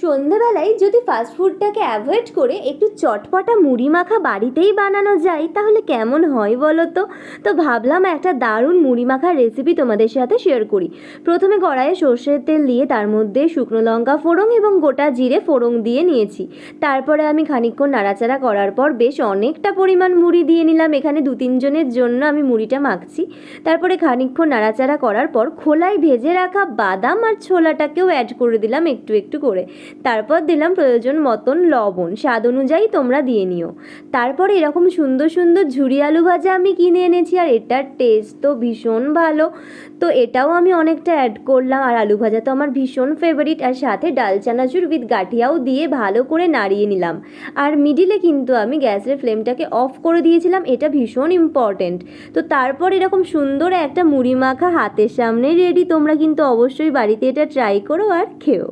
সন্ধেবেলায় যদি ফাস্টফুডটাকে অ্যাভয়েড করে একটু চটপটা মুড়ি মাখা বাড়িতেই বানানো যায় তাহলে কেমন হয় বলো তো। তো ভাবলাম একটা দারুণ মুড়ি মাখার রেসিপি তোমাদের সাথে শেয়ার করি। প্রথমে কড়াইয়ে সর্ষের তেল দিয়ে তার মধ্যে শুকনো লঙ্কা ফোড়ন এবং গোটা জিরে ফোড়ন দিয়ে নিয়েছি। তারপরে আমি খানিকক্ষণ নাড়াচাড়া করার পর বেশ অনেকটা পরিমাণ মুড়ি দিয়ে নিলাম। এখানে 2-3 জনের জন্য আমি মুড়িটা মাখছি। তারপরে খানিকক্ষণ নাড়াচাড়া করার পর খোলায় ভেজে রাখা বাদাম আর ছোলাটাকেও অ্যাড করে দিলাম একটু একটু করে। তারপর দিলাম প্রয়োজন মতন লবণ, স্বাদ অনুযায়ী তোমরা দিয়ে নিও। তারপর এরকম সুন্দর সুন্দর ঝুরি আলু ভাজা আমি কিনে এনেছি, আর এটার টেস্ট তো ভীষণ ভালো। তো এটাও আমি অনেকটা অ্যাড করলাম, আর আলু ভাজা তো আমার ভীষণ ফেভারিট। আর সাথে ডাল চানাচুর উইথ গাঠিয়াও দিয়ে ভালো করে নাড়িয়ে নিলাম। আর মিডিলে কিন্তু আমি গ্যাসের ফ্লেমটাকে অফ করে দিয়েছিলাম, এটা ভীষণ ইম্পর্টেন্ট। তো তারপর এরকম সুন্দর একটা মুড়ি মাখা হাতের সামনে রেডি। তোমরা কিন্তু অবশ্যই বাড়িতে এটা ট্রাই করো আর খেও।